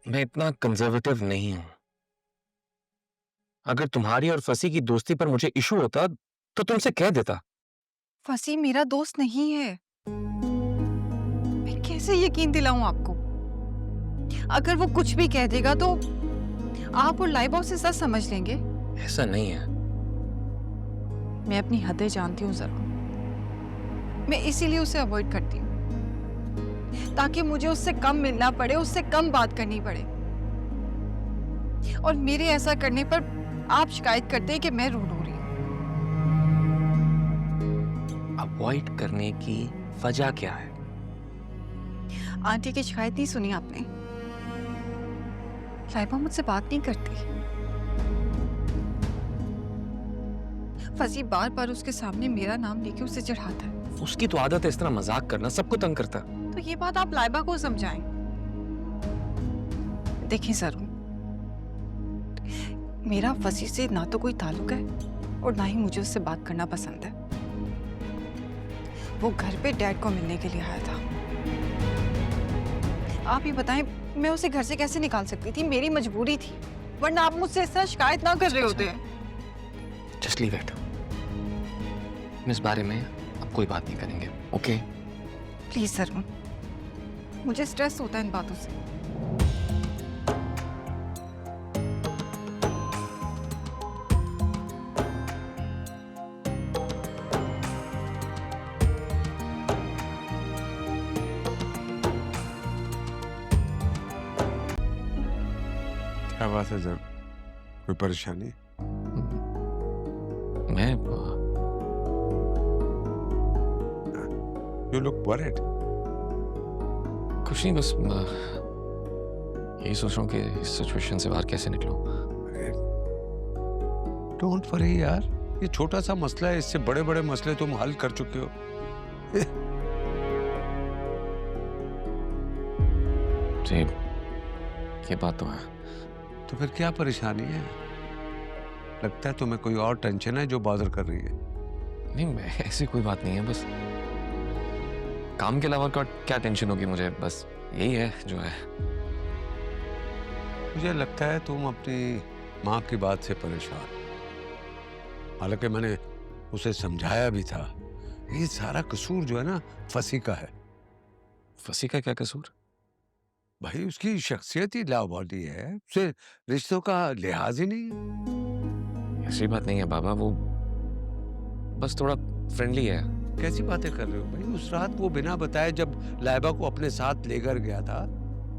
मैं इतना कंजर्वेटिव नहीं हूं। अगर तुम्हारी और फसी की दोस्ती पर मुझे इशू होता तो तुमसे कह देता। फसी मेरा दोस्त नहीं है। मैं कैसे यकीन दिलाऊं आपको? अगर वो कुछ भी कह देगा तो आप और लाइबा उसे सच समझ लेंगे। ऐसा नहीं है। मैं अपनी हदें जानती हूँ जरूर। मैं इसीलिए उसे अवॉइड करती हूँ, ताकि मुझे उससे कम मिलना पड़े, उससे कम बात करनी पड़े। और मेरे ऐसा करने पर आप शिकायत करते हैं कि मैं रूड हो रही हूँ। अवॉइड करने की वजह क्या है? आंटी की शिकायत नहीं सुनी आपने? लाइबा मुझसे बात नहीं करती। फसी बार बार उसके सामने मेरा नाम लेके उसे चढ़ाता है। उसकी तो आदत है इस तरह मजाक करना, सबको तंग करता। तो ये बात आप लाइबा को समझाएं। देखिए जरूर, मेरा फसी से ना तो कोई ताल्लुक है और ना ही मुझे उससे बात करना पसंद है। वो घर पे डैड को मिलने के लिए आया था। आप ही बताएं, मैं उसे घर से कैसे निकाल सकती थी? मेरी मजबूरी थी, वरना आप मुझसे इस तरह शिकायत ना कर रहे होते हैं। Just leave it. इस बारे में अब कोई बात नहीं करेंगे, ओके? प्लीज जरूर, मुझे स्ट्रेस होता है इन बातों से। क्या बात है सर? कोई परेशानी? मैं यू लुक वरीड। कुछ नहीं, बस यही सोच रहा हूँ कि इस सिचुएशन से बाहर कैसे निकलूं। डोंट वरी यार, ये छोटा सा मसला है, इससे बड़े बड़े मसले तुम हल कर चुके हो। जी, ये बात तो है। तो फिर क्या परेशानी है? लगता है तुम्हें कोई और टेंशन है जो बॉदर कर रही है। नहीं, ऐसी कोई बात नहीं है, बस काम के अलावा का क्या टेंशन होगी मुझे, बस यही है जो है। मुझे लगता है तुम अपनी माँ की बात से परेशान। हालांकि मैंने उसे समझाया भी था। ये सारा कसूर जो है ना, फसी का है। फसी का क्या कसूर? भाई उसकी शख्सियत ही लावाली है, उसे रिश्तों का लिहाज ही नहीं है। ऐसी बात नहीं है बाबा, वो बस थोड़ा फ्रेंडली है। कैसी बातें कर रहे हो भाई? उस रात वो बिना बताए जब लाइबा को अपने साथ लेकर गया था,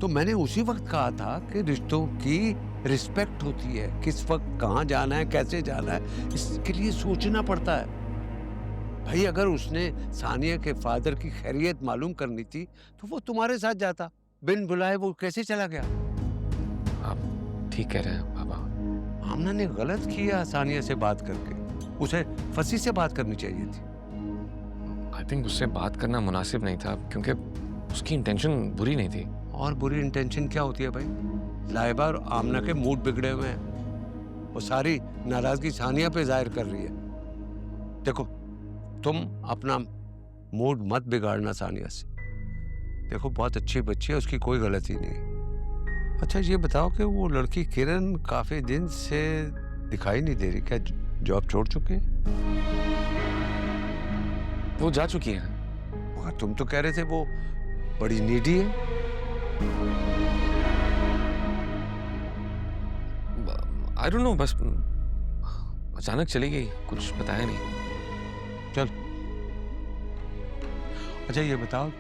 तो मैंने उसी वक्त कहा था कि रिश्तों की रिस्पेक्ट होती है। किस वक्त कहाँ जाना है, कैसे जाना है, इसके लिए सोचना पड़ता है। भाई अगर उसने सानिया के फादर की खैरियत मालूम करनी थी तो वो तुम्हारे साथ जाता। बिन बुलाए वो कैसे चला गया? आप ठीक कह रहे हैं बाबा। आमना ने गलत किया सानिया से बात करके। उसे फसी से बात करनी चाहिए थी। आई थिंक उससे बात करना मुनासिब नहीं था, क्योंकि उसकी इंटेंशन बुरी नहीं थी। और बुरी इंटेंशन क्या होती है भाई? लाइबा और आमना के मूड बिगड़े हुए हैं। वो सारी नाराजगी सानिया पे जाहिर कर रही है। देखो, तुम अपना मूड मत बिगाड़ना सानिया से। देखो बहुत अच्छी बच्ची है, उसकी कोई गलती नहीं है। अच्छा ये बताओ कि वो लड़की किरण काफी दिन से दिखाई नहीं दे रही, क्या जॉब छोड़ चुके हैं? वो जा चुकी है। मगर तुम तो कह रहे थे वो बड़ी नीडी है। आई डोंट नो, बस अचानक चली गई, कुछ बताया नहीं। चल, अच्छा ये बताओ,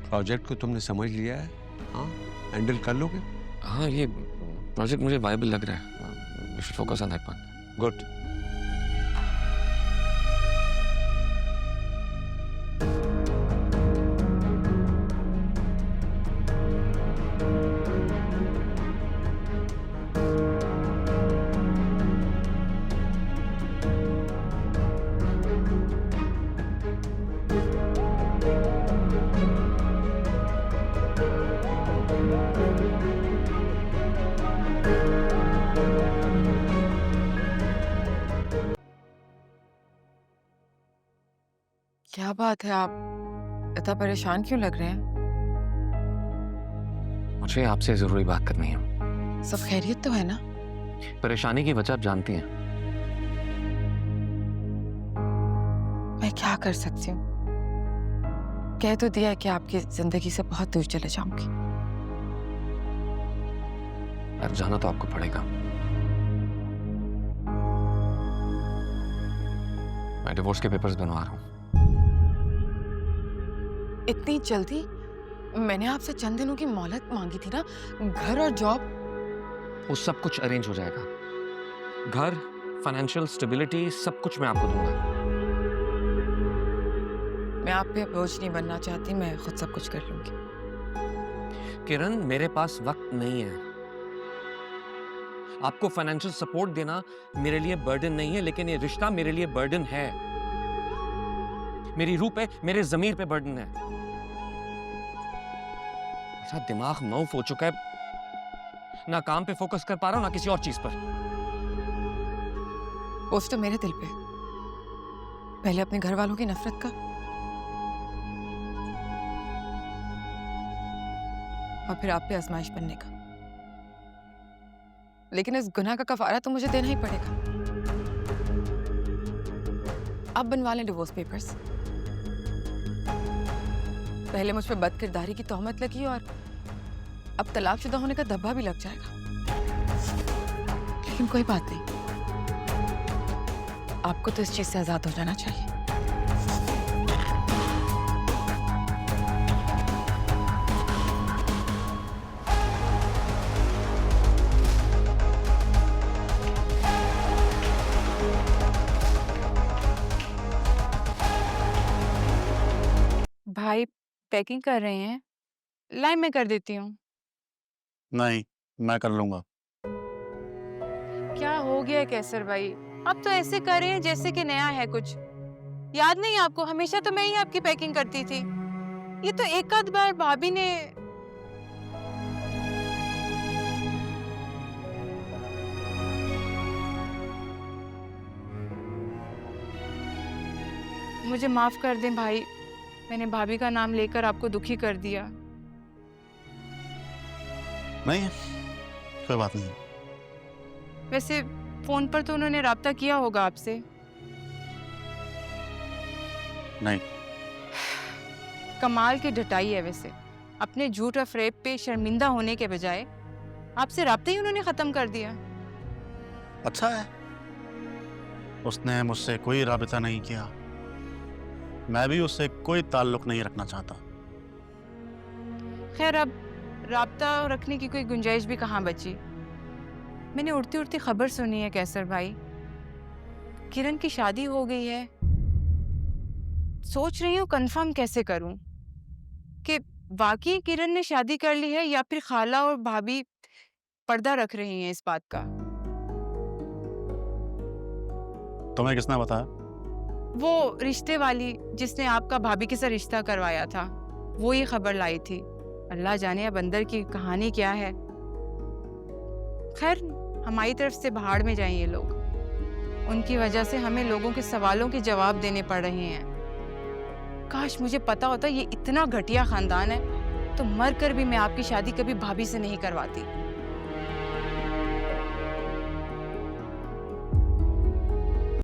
प्रोजेक्ट को तुमने समझ लिया है? हाँ, हैंडल कर लोगे? हाँ, ये प्रोजेक्ट मुझे वायबल लग रहा है। We should focus on that one. Good. क्या बात है, आप इतना परेशान क्यों लग रहे हैं? मुझे आपसे जरूरी बात करनी है। सब खैरियत तो है ना? परेशानी की वजह आप जानती हैं। मैं क्या कर सकती हूँ? कह तो दिया है कि आपकी जिंदगी से बहुत दूर चले जाऊंगी। यार जाना तो आपको पड़ेगा। मैं डिवोर्स के पेपर्स बनवा रहा हूँ। इतनी जल्दी? मैंने आपसे चंद दिनों की मोहलत मांगी थी ना, घर और जॉब। वो सब कुछ अरेंज हो जाएगा। घर, फाइनेंशियल स्टेबिलिटी, सब कुछ मैं आपको दूंगा। मैं आप पे बोझ नहीं बनना चाहती, मैं खुद सब कुछ कर लूंगी। किरण, मेरे पास वक्त नहीं है। आपको फाइनेंशियल सपोर्ट देना मेरे लिए बर्डन नहीं है, लेकिन ये रिश्ता मेरे लिए बर्डन है। मेरी रूह पे, मेरे जमीर पे बर्डन है। मेरा दिमाग मऊफ हो चुका है। ना काम पे फोकस कर पा रहा हूं, ना किसी और चीज पर। बोझ तो मेरे दिल पे। पहले अपने घर वालों की नफरत का, और फिर आप पे आजमाइश बनने का। लेकिन इस गुनाह का कफारा तो मुझे देना ही पड़ेगा। अब बनवा लें डिवोर्स पेपर्स। पहले मुझ पे बदकिरदारी की तोहमत लगी और अब तलाकशुदा होने का धब्बा भी लग जाएगा। लेकिन कोई बात नहीं, आपको तो इस चीज से आजाद हो जाना चाहिए। भाई पैकिंग कर रहे हैं, लाइन में कर देती हूँ। नहीं, मैं कर लूंगा। क्या हो गया है कैसर भाई? अब तो ऐसे कर रहे हैं जैसे कि नया है कुछ। याद नहीं आपको? हमेशा तो मैं ही आपकी पैकिंग करती थी। ये तो एक आध बार भाभी ने। मुझे माफ कर दें भाई, मैंने भाभी का नाम लेकर आपको दुखी कर दिया। नहीं, कोई बात नहीं। वैसे फोन पर तो उन्होंने राब्ता किया होगा आपसे? नहीं। कमाल की डटाई है वैसे। अपने झूठ और फ्रेब पे शर्मिंदा होने के बजाय आपसे राब्ता ही उन्होंने खत्म कर दिया। अच्छा है, उसने मुझसे कोई राबिता नहीं किया। मैं भी उससे कोई ताल्लुक नहीं रखना चाहता। खैर, अब राब्ता रखने की कोई गुंजाइश भी कहाँ बची। मैंने उड़ती उड़ती खबर सुनी है कैसर भाई, किरण की शादी हो गई है। सोच रही हूँ कंफर्म कैसे करूं कि वाकई किरण ने शादी कर ली है या फिर खाला और भाभी पर्दा रख रही हैं इस बात का। तुम्हें किसने बताया? वो रिश्ते वाली जिसने आपका भाभी के साथ रिश्ता करवाया था, वो ही खबर लाई थी। अल्लाह जाने अब अंदर की कहानी क्या है। खैर, हमारी तरफ से भाड़ में जाएं ये लोग। उनकी वजह से हमें लोगों के सवालों के जवाब देने पड़ रहे हैं। काश मुझे पता होता ये इतना घटिया खानदान है, तो मर कर भी मैं आपकी शादी कभी भाभी से नहीं करवाती।